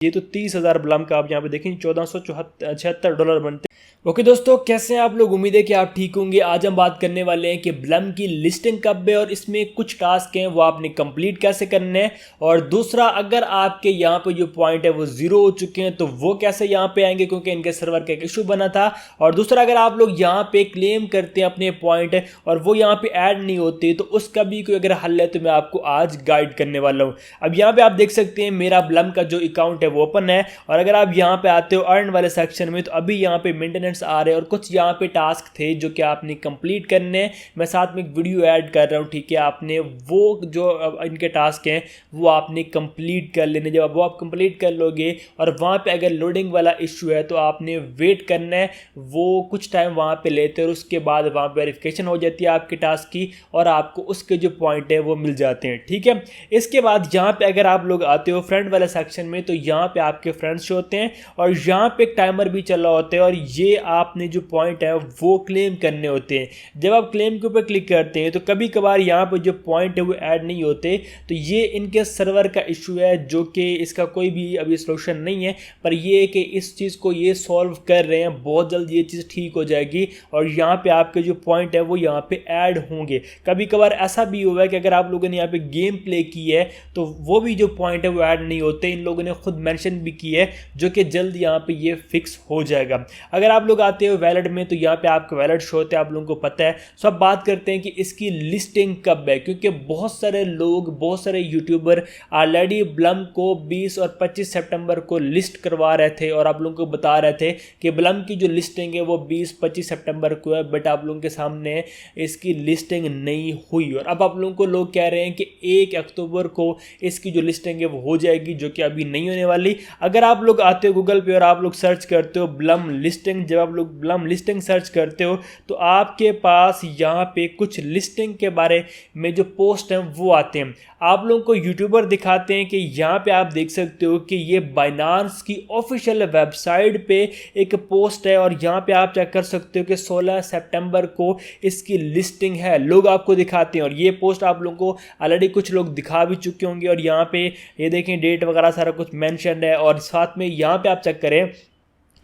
ये तो 30,000 ब्लम का आप यहाँ पे देखें $1476 बनते। ओके दोस्तों, कैसे हैं आप लोग? उम्मीद है कि आप ठीक होंगे। आज हम बात करने वाले हैं कि ब्लम की लिस्टिंग कब है और इसमें कुछ टास्क हैं वो आपने कंप्लीट कैसे करने हैं, और दूसरा अगर आपके यहाँ पे जो पॉइंट है वो जीरो हो चुके हैं तो वो कैसे यहाँ पे आएंगे, क्योंकि इनके सर्वर का एक इशू बना था। और दूसरा, अगर आप लोग यहाँ पे क्लेम करते हैं अपने पॉइंट और वो यहाँ पे ऐड नहीं होते तो उसका भी कोई अगर हल है तो मैं आपको आज गाइड करने वाला हूँ। अब यहाँ पे आप देख सकते हैं मेरा ब्लम का जो अकाउंट है वो ओपन है, और अगर आप यहाँ पे आते हो अर्न वाले सेक्शन में तो अभी यहाँ पे मेंटेनेंस आ रहे हैं और कुछ यहाँ पे टास्क थे जो कि आपने कंप्लीट करने हैं। मैं साथ में एक वीडियो ऐड कर रहा हूँ, ठीक है। आपने वो जो इनके टास्क हैं वो आपने कंप्लीट कर लेने। जब वो आप कंप्लीट कर लोगे और वहाँ पे अगर लोडिंग वाला इशू है तो आपने वेट करना है, वो कुछ टाइम वहाँ पे लेते हैं और उसके बाद वहाँ पे वेरिफिकेशन हो जाती है आपके टास्क की और आपको उसके जो पॉइंट है वो मिल जाते हैं, ठीक है। इसके बाद यहाँ पे अगर आप लोग आते हो फ्रेंड वाले सेक्शन में तो यहाँ पे आपके फ्रेंड्स होते हैं और यहाँ पे एक टाइमर भी चल रहा होता है और ये आपने जो पॉइंट है वो क्लेम करने होते हैं। जब आप क्लेम के ऊपर क्लिक करते हैं तो कभी कभार यहाँ पे जो पॉइंट है वो ऐड नहीं होते, तो ये इनके सर्वर का इशू है जो कि इसका कोई भी अभी सोल्यूशन नहीं है, पर ये कि इस चीज़ को ये सॉल्व कर रहे हैं। बहुत जल्द ये चीज़ ठीक हो जाएगी और यहाँ पे आपके जो पॉइंट है वो यहाँ पे ऐड होंगे। कभी कभार ऐसा भी हुआ है कि अगर आप लोगों ने यहाँ पे गेम प्ले की है तो वो भी जो पॉइंट है वो ऐड नहीं होते। इन लोगों ने खुद मेंशन भी की है जो कि जल्द यहाँ पे ये फिक्स हो जाएगा। अगर आप लोग आते हो वैलेट में तो यहाँ पे आपका वैलेट शो होता है, आप लोगों को पता है। सो अब बात करते हैं कि इसकी लिस्टिंग कब है, क्योंकि बहुत सारे लोग, बहुत सारे यूट्यूबर ऑलरेडी ब्लम को 20 और 25 सितंबर को लिस्ट करवा रहे थे और आप लोगों को बता रहे थे कि ब्लम की जो लिस्टिंग है वो 20-25 सितंबर को है, बट आप लोगों के सामने इसकी लिस्टिंग नहीं हुई। और अब आप लोगों को लोग कह रहे हैं कि 1 अक्टूबर को इसकी जो लिस्टिंग है वो हो जाएगी, जो कि अभी नहीं होने वाली। अगर आप लोग आते हो गूगल पे और आप लोग सर्च करते हो ब्लम लिस्टिंग, जब आप लोग ब्लम लिस्टिंग सर्च करते हो तो आपके पास यहाँ पे कुछ लिस्टिंग के बारे में जो पोस्ट हैं वो आते हैं। आप लोगों को यूट्यूबर दिखाते हैं कि यहाँ पे आप देख सकते हो कि ये बाइनांस की ऑफिशियल वेबसाइट पे एक पोस्ट है और यहाँ पे आप चेक कर सकते हो कि 16 सितंबर को इसकी लिस्टिंग है। लोग आपको दिखाते हैं और ये पोस्ट आप लोगों को ऑलरेडी कुछ लोग दिखा भी चुके होंगे और यहाँ पे ये देखें डेट वगैरह सारा कुछ मेंशन है। और साथ में यहाँ पे आप चेक करें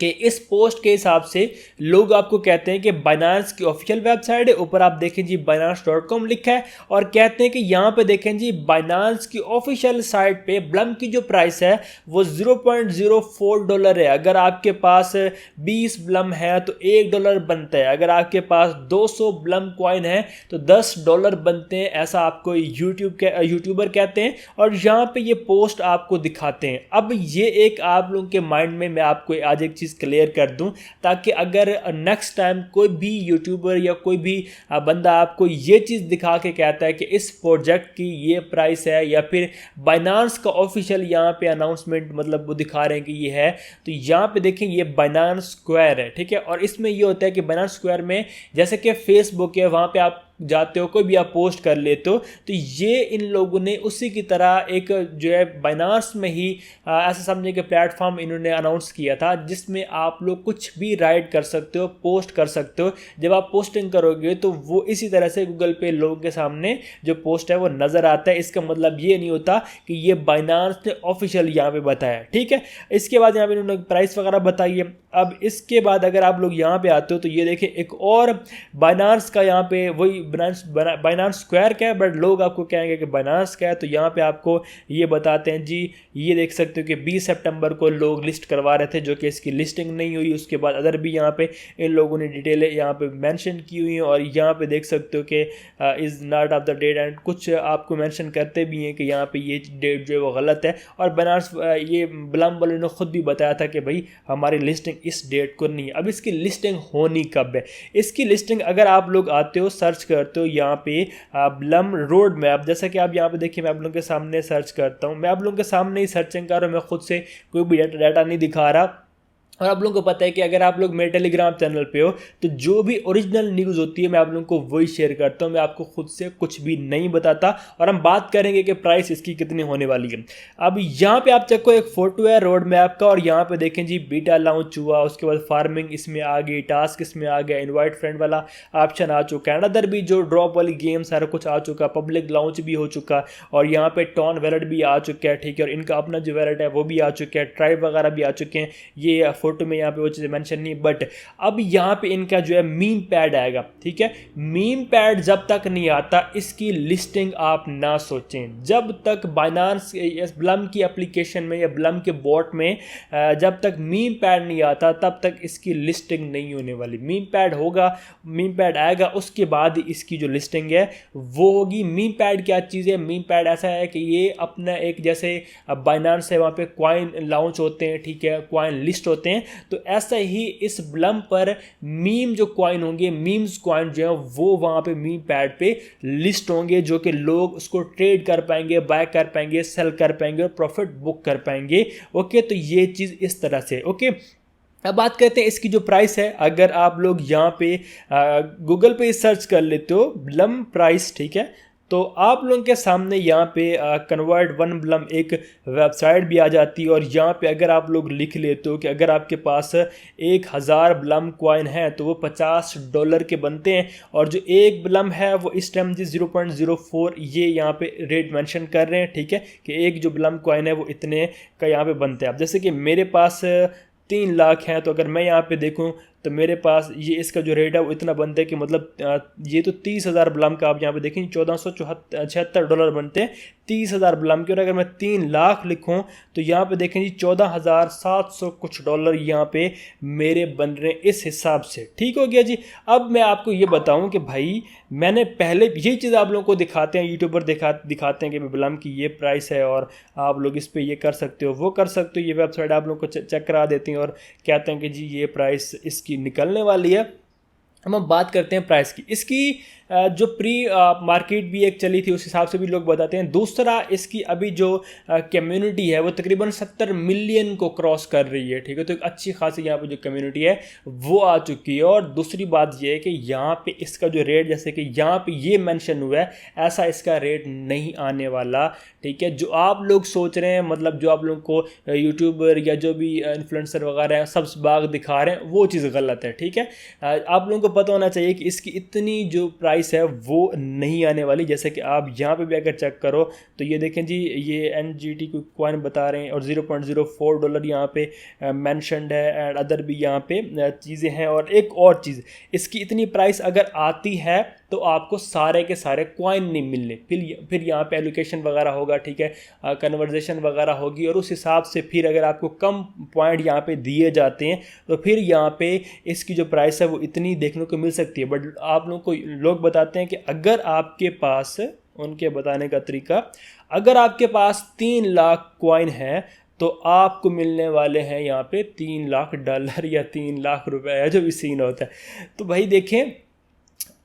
कि इस पोस्ट के हिसाब से लोग आपको कहते हैं कि बाइनांस की ऑफिशियल वेबसाइट है, ऊपर आप देखें जी binance.com लिखा है और कहते हैं कि यहाँ पे देखें जी बाइनांस की ऑफिशियल साइट पे ब्लम की जो प्राइस है वो $0.04 है। अगर आपके पास 20 ब्लम है तो $1 बनता है, अगर आपके पास 200 ब्लम कॉइन है तो $10 बनते हैं, ऐसा आपको यूट्यूबर कहते हैं और यहाँ पे ये पोस्ट आपको दिखाते हैं। अब ये एक आप लोगों के माइंड में मैं आपको आज एक क्लियर कर दूं ताकि अगर नेक्स्ट टाइम कोई भी यूट्यूबर या कोई भी बंदा आपको ये चीज़ दिखा के कहता है कि इस प्रोजेक्ट की ये प्राइस है या फिर बाइनांस का ऑफिशियल यहाँ पे अनाउंसमेंट मतलब वो दिखा रहे हैं कि ये है, तो यहाँ पे देखें ये बाइनांस स्क्वायर है, ठीक है। और इसमें ये होता है कि बाइनांस स्क्वायर में जैसे कि फेसबुक है, वहाँ पे आप जाते हो कोई भी आप पोस्ट कर लेते हो, तो ये इन लोगों ने उसी की तरह एक जो है बाइनांस में ही ऐसा समझे कि प्लेटफॉर्म इन्होंने अनाउंस किया था जिसमें आप लोग कुछ भी राइट कर सकते हो, पोस्ट कर सकते हो। जब आप पोस्टिंग करोगे तो वो इसी तरह से गूगल पे लोगों के सामने जो पोस्ट है वो नज़र आता है। इसका मतलब ये नहीं होता कि ये बाइनांस ने ऑफिशियल यहाँ पे बताया, ठीक है। इसके बाद यहाँ पे इन्होंने प्राइस वगैरह बताई है। अब इसके बाद अगर आप लोग यहाँ पे आते हो तो ये देखें एक और बाइनांस का, यहाँ पे वही बाइनांस स्क्वायर का है बट लोग आपको कहेंगे कि बाइनांस का है, तो यहाँ पे आपको ये बताते हैं जी, ये देख सकते हो कि 20 सितंबर को लोग लिस्ट करवा रहे थे जो कि इसकी लिस्टिंग नहीं हुई। उसके बाद अदर भी यहाँ पे इन लोगों ने डिटेलें यहाँ पे मेंशन की हुई हैं और यहाँ पे देख सकते हो कि is not of the date and कुछ आपको मेंशन करते भी हैं कि यहाँ पे ये डेट जो है वो गलत है। और बाइनांस ये ब्लम वाले ने खुद भी बताया था कि भाई हमारी लिस्टिंग इस डेट को नहीं है। अब इसकी लिस्टिंग होनी कब है? इसकी लिस्टिंग अगर आप लोग आते हो सर्च करते हो यहाँ पे ब्लम रोड मैप, जैसा कि आप यहाँ पे देखिए मैं आप लोगों के सामने सर्च करता हूँ, मैं आप लोगों के सामने ही सर्चिंग कर रहा हूँ, मैं खुद से कोई भी डाटा नहीं दिखा रहा। और आप लोगों को पता है कि अगर आप लोग मेरे टेलीग्राम चैनल पे हो तो जो भी ओरिजिनल न्यूज़ होती है मैं आप लोगों को वही शेयर करता हूँ, मैं आपको खुद से कुछ भी नहीं बताता। और हम बात करेंगे कि प्राइस इसकी कितनी होने वाली है। अब यहाँ पे आप चेको एक फोटो है रोड मैप का, और यहाँ पे देखें जी बीटा लॉन्च हुआ, उसके बाद फार्मिंग इसमें आ गई, टास्क इसमें आ गया, इन्वाइट फ्रेंड वाला ऑप्शन आ चुका है, अदर भी जो ड्रॉप वाली गेम सारा कुछ आ चुका, पब्लिक लॉन्च भी हो चुका, और यहाँ पे टॉन वैलेट भी आ चुका है, ठीक है, और इनका अपना जो वैलेट है वो भी आ चुका है, ट्राइब वगैरह भी आ चुके हैं। ये फोटो में यहाँ पे वो चीज़ें मेंशन नहीं, बट अब यहाँ पे इनका जो है मीम पैड आएगा, ठीक है। मीम पैड जब तक नहीं आता इसकी लिस्टिंग आप ना सोचें, जब तक बाइनांस ब्लम की एप्लीकेशन में या ब्लम के बॉट में जब तक मीम पैड नहीं आता तब तक इसकी लिस्टिंग नहीं होने वाली। मीम पैड होगा, मीम पैड आएगा, उसके बाद इसकी जो लिस्टिंग है वो होगी। मीम पैड क्या चीज़ है? मीम पैड ऐसा है कि ये अपना एक, जैसे बाइनांस है वहाँ पे कॉइन लॉन्च होते हैं, ठीक है, कॉइन लिस्ट होते हैं, तो ऐसा ही इस ब्लम पर मीम जो कॉइन होंगे, मीम्स कॉइन जो है वो वहाँ पे मीम पैड पे लिस्ट होंगे, जो कि लोग उसको ट्रेड कर पाएंगे, बाय कर पाएंगे, सेल कर पाएंगे और प्रॉफिट बुक कर पाएंगे। ओके, तो ये चीज़ इस तरह से। ओके, अब बात करते हैं इसकी जो प्राइस है। अगर आप लोग यहाँ पे गूगल पे सर्च कर लेते हो ब्लम प्राइस, ठीक है, तो आप लोगों के सामने यहाँ पे कन्वर्ट वन ब्लम एक वेबसाइट भी आ जाती है, और यहाँ पे अगर आप लोग लिख लेते हो कि अगर आपके पास 1000 ब्लम कॉइन है तो वो $50 के बनते हैं, और जो एक ब्लम है वो इस टाइम जी 0.04 ये यहाँ पे रेट मेंशन कर रहे हैं, ठीक है, कि एक जो ब्लम कॉइन है वो इतने का यहाँ पे बनते हैं। अब जैसे कि मेरे पास 3 लाख हैं, तो अगर मैं यहाँ पे देखूँ तो मेरे पास ये इसका जो रेट है वो इतना बनता है कि मतलब ये तो 30,000 ब्लम का आप यहाँ पे देखें $1476 बनते हैं 30,000 ब्लम के। और अगर मैं 3 लाख लिखूँ तो यहाँ पे देखें जी 14,700 कुछ डॉलर यहाँ पे मेरे बन रहे हैं इस हिसाब से। ठीक हो गया जी। अब मैं आपको ये बताऊँ कि भाई मैंने पहले ये चीज़ आप लोगों को दिखाते हैं, यूट्यूबर दिखाते हैं कि ब्लम की ये प्राइस है और आप लोग इस पर ये कर सकते हो, वो कर सकते हो, ये वेबसाइट आप लोग को चेक करा देती हैं और कहते हैं कि जी ये प्राइस इसकी निकलने वाली है। हम बात करते हैं प्राइस की। इसकी जो प्री मार्केट भी एक चली थी उस हिसाब से भी लोग बताते हैं। दूसरा, इसकी अभी जो कम्युनिटी है वो तकरीबन 70 मिलियन को क्रॉस कर रही है, ठीक है, तो एक अच्छी खासी यहाँ पे जो कम्युनिटी है वो आ चुकी है। और दूसरी बात ये है कि यहाँ पे इसका जो रेट, जैसे कि यहाँ पे ये मेंशन हुआ है, ऐसा इसका रेट नहीं आने वाला, ठीक है। जो आप लोग सोच रहे हैं, मतलब जो आप लोगों को यूट्यूबर या जो भी इन्फ्लुएंसर वगैरह हैं सब्स बाग दिखा रहे हैं, वो चीज़ गलत है, ठीक है। आप लोगों को पता होना चाहिए कि इसकी इतनी जो प्राइस है वो नहीं आने वाली। जैसे कि आप यहाँ पे भी अगर चेक करो तो ये देखें जी, ये NGT को कॉइन बता रहे हैं और $0.04 यहाँ पे मेंशन्ड है, एंड अदर भी यहाँ पे चीज़ें हैं। और एक और चीज़, इसकी इतनी प्राइस अगर आती है तो आपको सारे के सारे कॉइन नहीं मिलने, फिर यहाँ पे एलोकेशन वगैरह होगा, ठीक है, कन्वर्जेशन वगैरह होगी, और उस हिसाब से फिर अगर आपको कम पॉइंट यहाँ पे दिए जाते हैं तो फिर यहाँ पे इसकी जो प्राइस है वो इतनी देखने को मिल सकती है। बट आप लोग को लोग बताते हैं कि अगर आपके पास, उनके बताने का तरीका, अगर आपके पास 3 लाख कॉइन है तो आपको मिलने वाले हैं यहाँ पे $3 लाख या $3 लाख या जो भी सीन होता है। तो भाई देखें,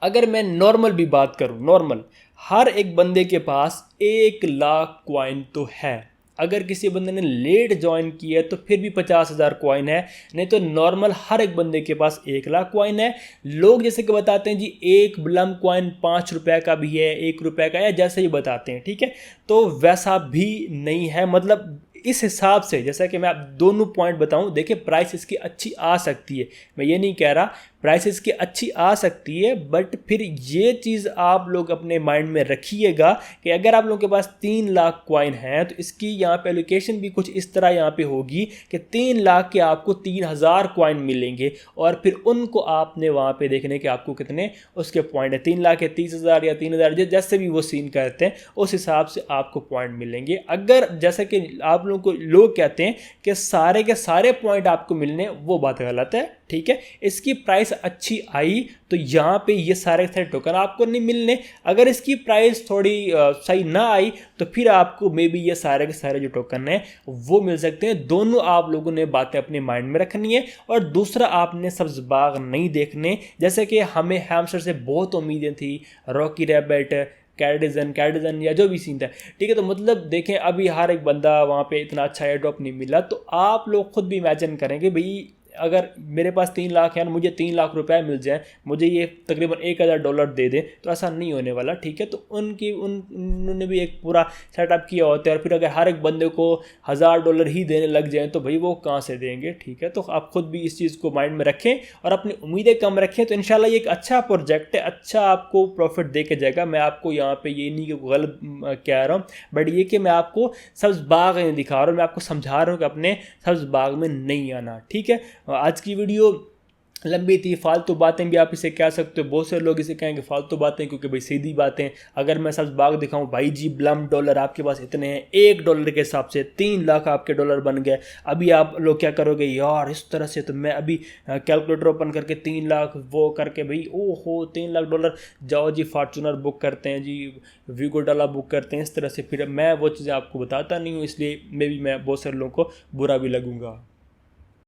अगर मैं नॉर्मल भी बात करूं, नॉर्मल हर एक बंदे के पास 1 लाख कॉइन तो है। अगर किसी बंदे ने लेट ज्वाइन किया है तो फिर भी 50,000 कॉइन है, नहीं तो नॉर्मल हर एक बंदे के पास 1 लाख कॉइन है। लोग जैसे कि बताते हैं जी एक ब्लम कॉइन ₹5 का भी है, ₹1 का, या जैसे ही बताते हैं, ठीक है, तो वैसा भी नहीं है। मतलब इस हिसाब से, जैसा कि मैं आप दोनों पॉइंट बताऊं, देखिए प्राइस इसकी अच्छी आ सकती है, मैं ये नहीं कह रहा, प्राइस इसकी अच्छी आ सकती है, बट फिर ये चीज़ आप लोग अपने माइंड में रखिएगा कि अगर आप लोगों के पास 3 लाख कॉइन है तो इसकी यहाँ पे एलोकेशन भी कुछ इस तरह यहाँ पे होगी कि 3 लाख के आपको 3,000 कॉइन मिलेंगे, और फिर उनको आपने वहाँ पे देखने के आपको कितने उसके पॉइंट है, 3 लाख या 30,000 या 3,000, जैसे भी वो सीन करते हैं उस हिसाब से आपको पॉइंट मिलेंगे। अगर जैसे कि आप लोगों को लोग कहते हैं कि सारे के सारे पॉइंट आपको मिलने, वो बात गलत है, ठीक है। इसकी प्राइस अच्छी आई तो यहाँ पे ये सारे टोकन आपको नहीं मिलने। अगर इसकी प्राइस थोड़ी सही ना आई तो फिर आपको मे बी ये सारे के सारे जो टोकन हैं वो मिल सकते हैं। दोनों आप लोगों ने बातें अपने माइंड में रखनी है। और दूसरा, आपने सब्ज बाग नहीं देखने, जैसे कि हमें हैमस्टर से बहुत उम्मीदें थी, रॉकी रैबिट, कैडिजन या जो भी सीन था, ठीक है। तो मतलब देखें, अभी हर एक बंदा वहाँ पे इतना अच्छा एयर ड्रॉप नहीं मिला, तो आप लोग खुद भी इमेजिन करेंगे भाई अगर मेरे पास 3 लाख है, मुझे 3 लाख रुपए मिल जाए, मुझे ये तकरीबन $1000 दे दे, तो ऐसा नहीं होने वाला, ठीक है। तो उन्होंने भी एक पूरा सेटअप किया होता है, और फिर अगर हर एक बंदे को $1000 ही देने लग जाए तो भाई वो कहाँ से देंगे, ठीक है। तो आप खुद भी इस चीज़ को माइंड में रखें और अपनी उम्मीदें कम रखें, तो इंशाल्लाह ये एक अच्छा प्रोजेक्ट है, अच्छा आपको प्रॉफिट दे के जाएगा। मैं आपको यहाँ पे ये नहीं कि गलत कह रहा हूँ, बट ये कि मैं आपको सब्ज़ बाग नहीं दिखा रहा हूँ, मैं आपको समझा रहा हूँ कि अपने सब्ज़ बाग में नहीं आना, ठीक है। आज की वीडियो लंबी थी, फालतू बातें भी आप इसे कह सकते हो, बहुत से लोग इसे कहेंगे फालतू बातें, क्योंकि भाई सीधी बातें। अगर मैं सब्ज़ बाग दिखाऊं, भाई जी ब्लम डॉलर आपके पास इतने हैं, $1 के हिसाब से 3 लाख आपके डॉलर बन गए। अभी आप लोग क्या करोगे यार इस तरह से, तो मैं अभी कैलकुलेटर ओपन करके 3 लाख वो करके भाई ओहो $3 लाख, जाओ जी फॉर्चूनर बुक करते हैं जी, वीगो डाला बुक करते हैं, इस तरह से। फिर मैं वो चीज़ें आपको बताता नहीं हूँ, इसलिए मैं बहुत सारे लोगों को बुरा भी लगूंगा।